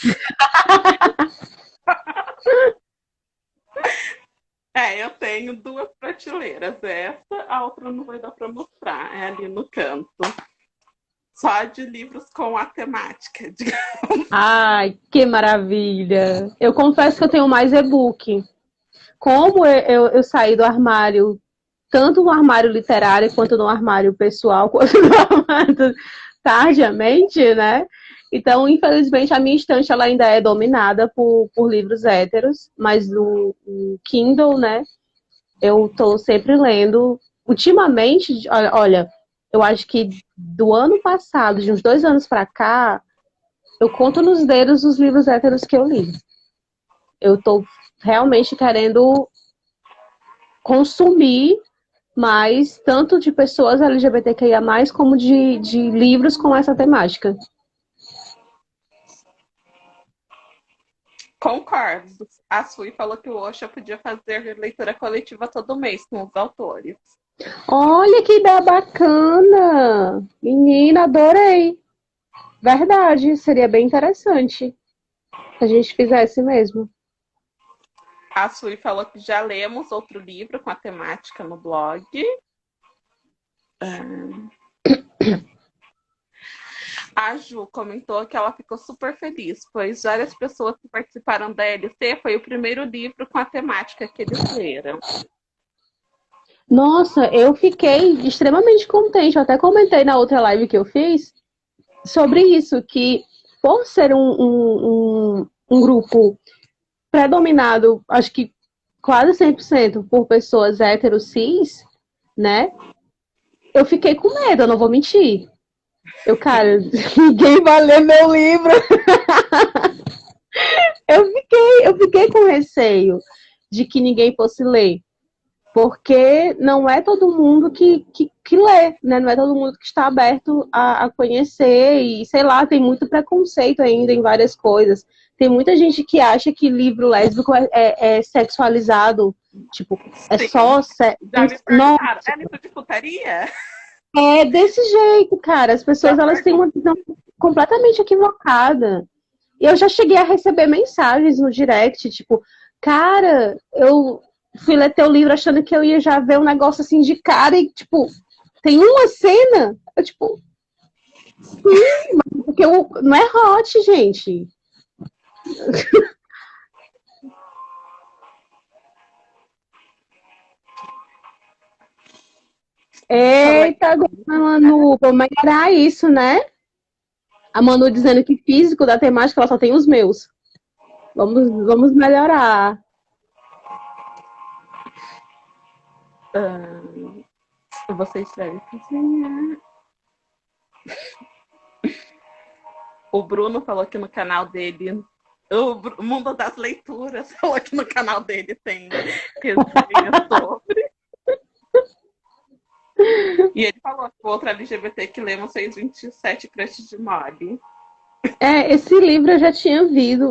S1: Eu tenho duas prateleiras. Essa, a outra não vai dar para mostrar. É ali no canto. Só de livros com a temática.
S2: Ai, que maravilha! Eu confesso que eu tenho mais e-book. Como eu saí do armário, tanto no armário literário, quanto no armário pessoal, quanto no armário tardiamente, né? Então, infelizmente, a minha estante ela ainda é dominada por livros héteros, mas o Kindle, né? Eu tô sempre lendo. Ultimamente, olha, eu acho que do ano passado, de uns 2 anos para cá, eu conto nos dedos os livros héteros que eu li. Eu tô realmente querendo consumir mais, tanto de pessoas LGBTQIA+, como de livros com essa temática.
S1: Concordo. A Sui falou que o Osha podia fazer leitura coletiva todo mês com os autores.
S2: Olha que ideia bacana! Menina, adorei! Verdade, seria bem interessante se a gente fizesse mesmo.
S1: A Sui falou que já lemos outro livro com a temática no blog. A Ju comentou que ela ficou super feliz, pois várias pessoas que participaram da LC foi o primeiro livro com a temática que eles leram.
S2: Nossa, eu fiquei extremamente contente. Eu até comentei na outra live que eu fiz sobre isso, que por ser um grupo predominado, acho que quase 100% por pessoas hétero cis, né? Eu fiquei com medo, eu não vou mentir. Cara, ninguém vai ler meu livro. Eu fiquei com receio de que ninguém fosse ler. Porque não é todo mundo que lê, né? Não é todo mundo que está aberto a conhecer e, sei lá, tem muito preconceito ainda em várias coisas. Tem muita gente que acha que livro lésbico é sexualizado, tipo, é
S1: Sim.
S2: só...
S1: Já me
S2: Nossa,
S1: perguntaram, é livro de putaria?
S2: é desse jeito, cara. As
S1: Já
S2: pessoas, elas têm
S1: perguntaram.
S2: uma visão completamente equivocada. E eu já cheguei a receber mensagens no direct, tipo, cara, eu fui ler teu livro achando que eu ia já ver um negócio assim de cara e, tipo, tem uma cena. Eu, tipo, porque não é hot, gente.
S1: Falei,
S2: Eita, agora, Manu, vamos melhorar isso, né? A Manu dizendo que físico da temática ela só tem os meus. Vamos melhorar.
S1: vocês devem cozinhar. O Bruno falou que no canal dele, o Mundo das Leituras falou que no canal dele tem resenha sobre. E ele falou que o outro LGBT que lemos fez 27 crushes de Molly.
S2: Esse livro eu já tinha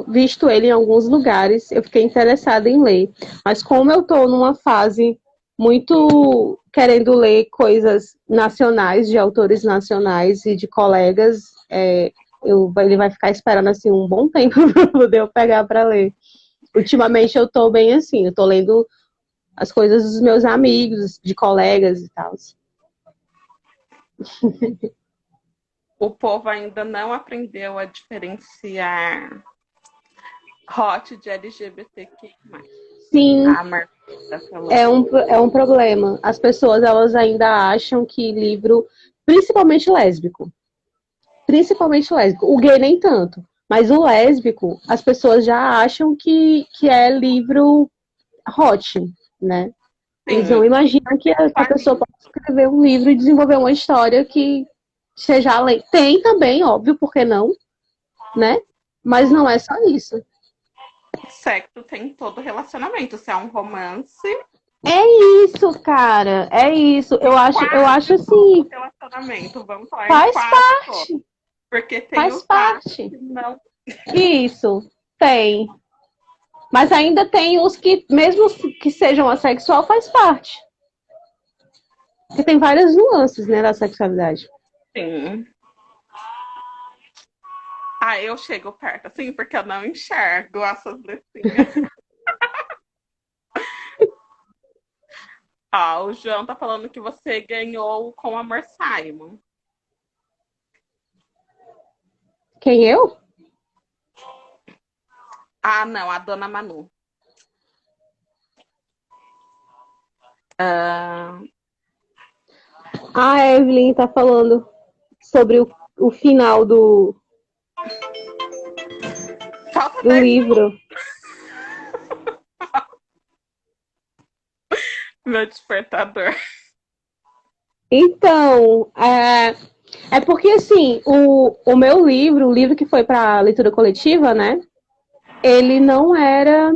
S2: visto ele em alguns lugares, eu fiquei interessada em ler. Mas como eu estou numa fase muito querendo ler coisas nacionais, de autores nacionais e de colegas, ele vai ficar esperando assim um bom tempo para poder eu pegar para ler. Ultimamente eu estou bem assim, eu estou lendo as coisas dos meus amigos, de colegas e tal.
S1: O povo ainda não aprendeu a diferenciar hot de LGBTQI+.
S2: Sim,
S1: A Marta falou.
S2: é um problema. As pessoas, elas ainda acham que livro, principalmente lésbico, o gay nem tanto, mas o lésbico, as pessoas já acham que é livro hot, né? Eles não
S1: Sim,
S2: imaginam que a pessoa pode escrever um livro e desenvolver uma história que seja além. Tem também, óbvio, por que não, né? Mas não é só isso.
S1: sexo tem todo relacionamento. Se é um romance,
S2: É isso, cara. É isso. Eu acho
S1: quase todo
S2: assim,
S1: relacionamento. Vamos falar em
S2: faz
S1: quase todo.
S2: parte.
S1: Porque tem
S2: Faz
S1: os atos
S2: parte.
S1: que não.
S2: Isso, tem. Mas ainda tem os que, mesmo que sejam assexual, faz parte. Porque tem várias nuances, né, da sexualidade.
S1: Sim. Ah, eu chego perto, assim, porque eu não enxergo essas letrinhas. Ah, o João tá falando que você ganhou com Amor Simon.
S2: Quem eu?
S1: Ah, não, a Dona Manu. Ah,
S2: A Evelyn tá falando sobre o final
S1: falta
S2: do
S1: 10
S2: livro.
S1: meu despertador.
S2: Então, é porque assim, o meu livro, o livro que foi para leitura coletiva, né? Ele não era,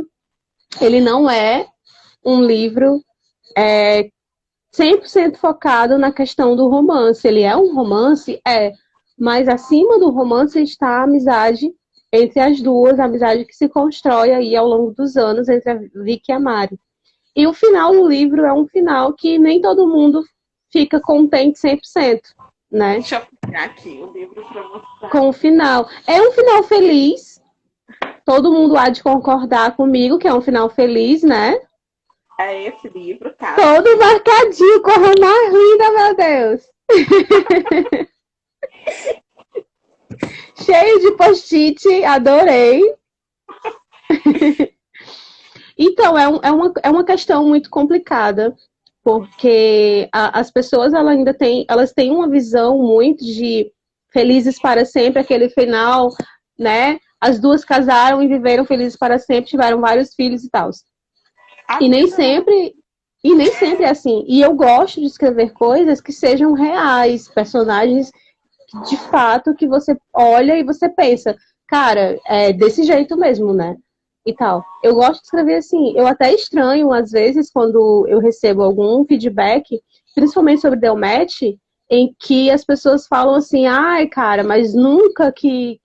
S2: ele não é um livro 100% focado na questão do romance. Ele é um romance, mas acima do romance está a amizade entre as duas, a amizade que se constrói aí ao longo dos anos entre a Vicky e a Mari. E o final do livro é um final que nem todo mundo fica contente 100%, né?
S1: Deixa eu pegar aqui o livro para mostrar.
S2: Com o final. É um final feliz. Todo mundo há de concordar comigo que é um final feliz, né?
S1: É esse livro, cara.
S2: Todo marcadinho, com a mais linda, meu Deus. Cheio de post-it, adorei. Então, é uma questão muito complicada, porque as pessoas elas têm uma visão muito de felizes para sempre, aquele final, né? As duas casaram e viveram felizes para sempre, tiveram vários filhos e tal. E nem sempre é assim. E eu gosto de escrever coisas que sejam reais, personagens de fato que você olha e você pensa, cara, é desse jeito mesmo, né? E tal. Eu gosto de escrever assim. Eu até estranho, às vezes, quando eu recebo algum feedback, principalmente sobre The Match, em que as pessoas falam assim, ai, cara, mas nunca que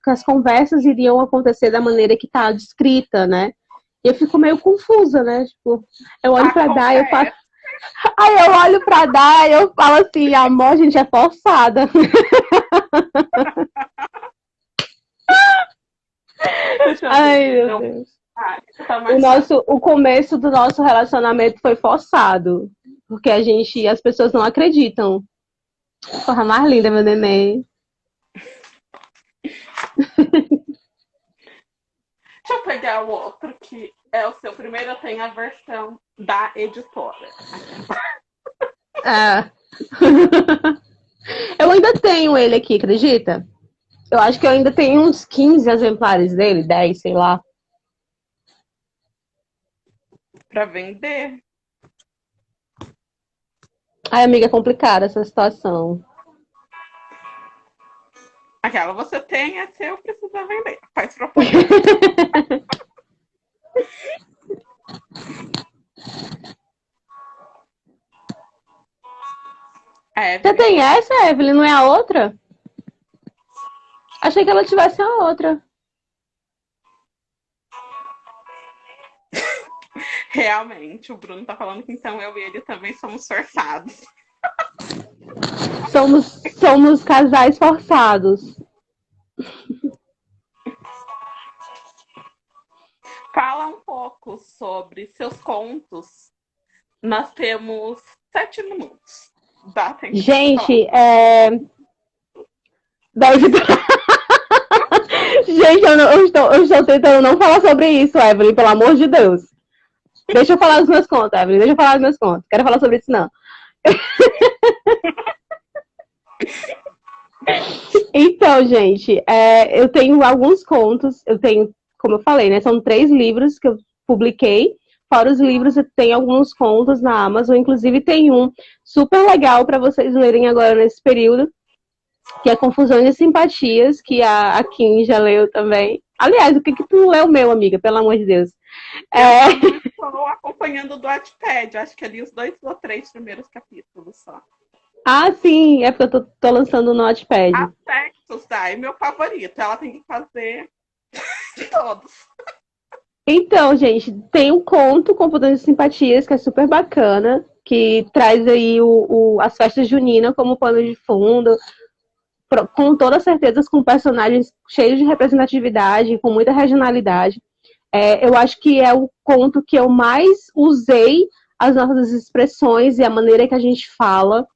S2: as conversas iriam acontecer da maneira que tá descrita, né? E eu fico meio confusa, né? Tipo, eu olho pra dar e eu falo.
S1: Acontece.
S2: Aí eu olho pra dar e eu falo assim, amor, gente, é forçada.
S1: Deixa eu ver.
S2: Ai, meu
S1: Não,
S2: Deus.
S1: tá mais fácil.
S2: O começo do nosso relacionamento foi forçado. Porque as pessoas não acreditam. Porra, mais linda, meu neném.
S1: Deixa eu pegar o outro, que é o seu primeiro. Eu tenho a versão da editora.
S2: É. Eu ainda tenho ele aqui, acredita? Eu acho que eu ainda tenho uns 15 exemplares dele, 10, sei lá.
S1: Pra vender.
S2: Ai, amiga, é complicada essa situação.
S1: Aquela você tem, é seu, precisa vender. Faz propaganda. A
S2: Você
S1: Evelyn.
S2: tem essa, Evelyn? Não é a outra? Achei que ela tivesse a outra.
S1: Realmente, o Bruno tá falando que então eu e ele também somos forçados.
S2: Somos casais forçados.
S1: Fala um pouco sobre seus contos. Nós temos 7 minutos. Dá tempo de você falar.
S2: Gente, 10 Gente, eu estou tentando não falar sobre isso, Evelyn, pelo amor de Deus. Deixa eu falar dos meus contos, Evelyn. Deixa eu falar dos meus contos. Quero falar sobre isso, não. Então, gente, eu tenho alguns contos. Eu tenho, como eu falei, né? São 3 livros que eu publiquei. Fora os livros, eu tenho alguns contos na Amazon. Inclusive, tem um super legal para vocês lerem agora nesse período, que é Confusões e Simpatias, que a Kim já leu também. Aliás, o que tu leu, meu, amiga? Pelo amor de Deus.
S1: Eu também estou acompanhando do Wattpad. Acho que ali os 2 ou 3 primeiros capítulos só.
S2: Ah, sim, é porque eu tô lançando no Notepad.
S1: Aspectos, é meu favorito. Ela tem que fazer todos.
S2: Então, gente, tem um conto, Confusões e Simpatias, que é super bacana, que traz aí as festas juninas como pano de fundo, com toda certeza com personagens cheios de representatividade, com muita regionalidade. Eu acho que é o conto que eu mais usei as nossas expressões e a maneira que a gente fala.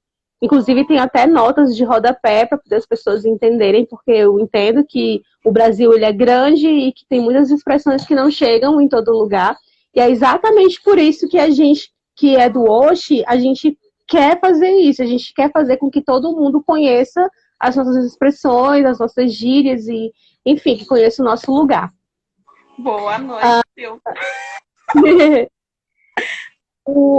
S2: Inclusive, tem até notas de rodapé para poder as pessoas entenderem, porque eu entendo que o Brasil ele é grande e que tem muitas expressões que não chegam em todo lugar. E é exatamente por isso que a gente, que é do Oshi, a gente quer fazer isso. A gente quer fazer com que todo mundo conheça as nossas expressões, as nossas gírias e, enfim, que conheça o nosso lugar.
S1: Boa noite, Sil.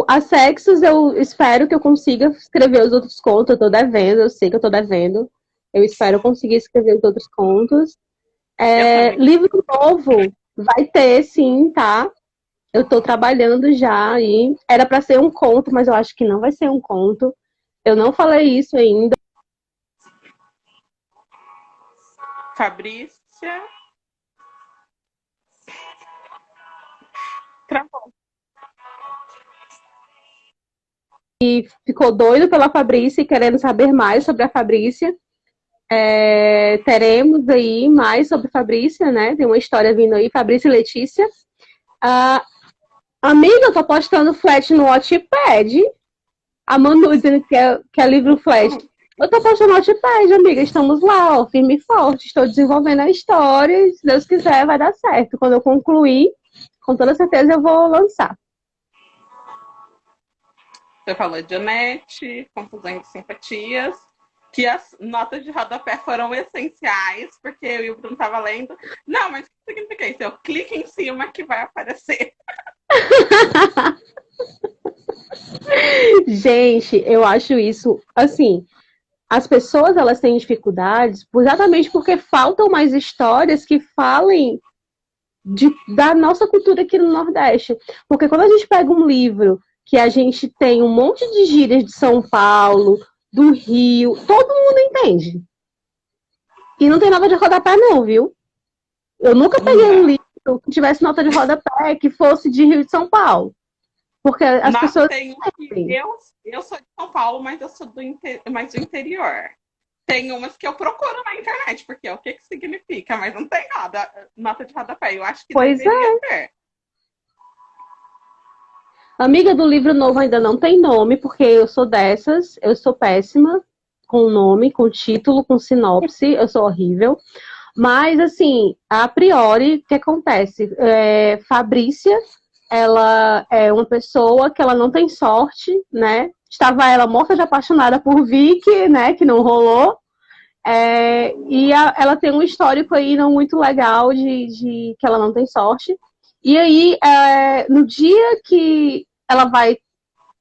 S2: A Sexos, eu espero que eu consiga escrever os outros contos. Eu tô devendo, eu sei que eu tô devendo. Eu espero conseguir escrever os outros contos. Livro novo vai ter, sim, tá? Eu tô trabalhando já e era pra ser um conto, mas eu acho que não vai ser um conto. Eu não falei isso ainda.
S1: Fabrícia. Travou.
S2: Ficou doido pela Fabrícia e querendo saber mais sobre a Fabrícia. Teremos aí mais sobre Fabrícia, né? Tem uma história vindo aí, Fabrícia e Letícia. Amiga, eu tô postando flat no Wattpad. A Manu dizendo que é livro flat. Eu tô postando no Wattpad, amiga. Estamos lá, ó, firme e forte. Estou desenvolvendo a história e, se Deus quiser, vai dar certo. Quando eu concluir, com toda certeza eu vou lançar.
S1: Você falou de Anete, Confusões e Simpatias, que as notas de rodapé foram essenciais, porque eu e o Bruno estavam lendo. Não, mas o que significa isso? Eu clico em cima que vai aparecer.
S2: Gente, eu acho isso, assim, as pessoas elas têm dificuldades exatamente porque faltam mais histórias que falem da nossa cultura aqui no Nordeste. Porque quando a gente pega um livro que a gente tem um monte de gírias de São Paulo, do Rio, todo mundo entende. E não tem nota de rodapé não, viu? Eu nunca peguei um livro que tivesse nota de rodapé que fosse de Rio de São Paulo. Porque as
S1: Nossa,
S2: pessoas...
S1: tem um que eu sou de São Paulo, mas eu sou mais do interior. Tem umas que eu procuro na internet, porque o que significa, mas não tem nada, nota de rodapé. Eu acho que
S2: Pois
S1: deveria
S2: é.
S1: ter.
S2: Amiga do livro novo ainda não tem nome, porque eu sou dessas, eu sou péssima com nome, com título, com sinopse, eu sou horrível. Mas, assim, a priori, o que acontece? Fabrícia, ela é uma pessoa que ela não tem sorte, né? Estava ela morta de apaixonada por Vicky, né? Que não rolou. Ela tem um histórico aí não muito legal de que ela não tem sorte. E aí, no dia que ela vai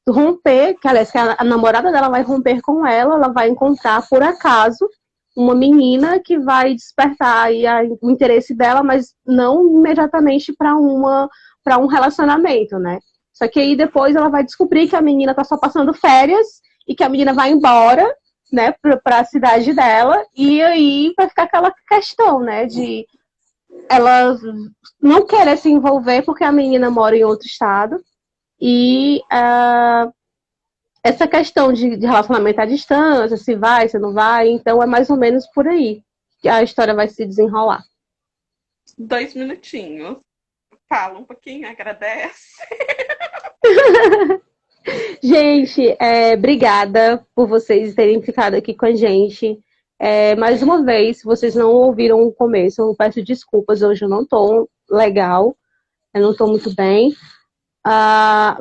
S2: romper, que aliás, que a namorada dela vai romper com ela vai encontrar, por acaso, uma menina que vai despertar aí o interesse dela, mas não imediatamente para um relacionamento, né? Só que aí depois ela vai descobrir que a menina tá só passando férias e que a menina vai embora, né, para a cidade dela, e aí vai ficar aquela questão, né, de ela não querer se envolver porque a menina mora em outro estado e essa questão de relacionamento à distância, se vai, se não vai, então é mais ou menos por aí que a história vai se desenrolar.
S1: 2 minutinhos. Fala um pouquinho, agradece.
S2: Gente, obrigada por vocês terem ficado aqui com a gente. Mais uma vez, se vocês não ouviram o começo, eu peço desculpas, hoje eu não estou legal, eu não estou muito bem.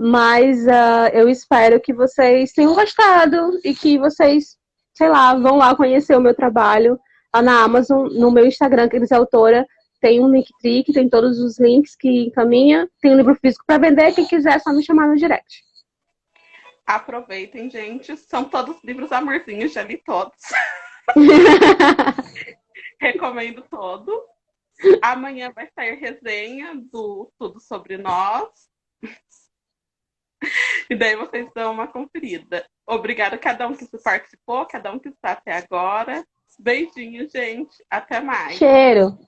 S2: Mas eu espero que vocês tenham gostado e que vocês, sei lá, vão lá conhecer o meu trabalho lá na Amazon, no meu Instagram, Cris Autora, tem um Linktree, que tem todos os links que encaminha, tem um livro físico para vender, quem quiser é só me chamar no direct.
S1: Aproveitem, gente. São todos livros amorzinhos, já li todos. Recomendo todos. Amanhã vai sair resenha do Tudo Sobre Nós. E daí vocês dão uma conferida. Obrigada a cada um que participou, cada um que está até agora. Beijinho, gente. Até mais.
S2: Cheiro.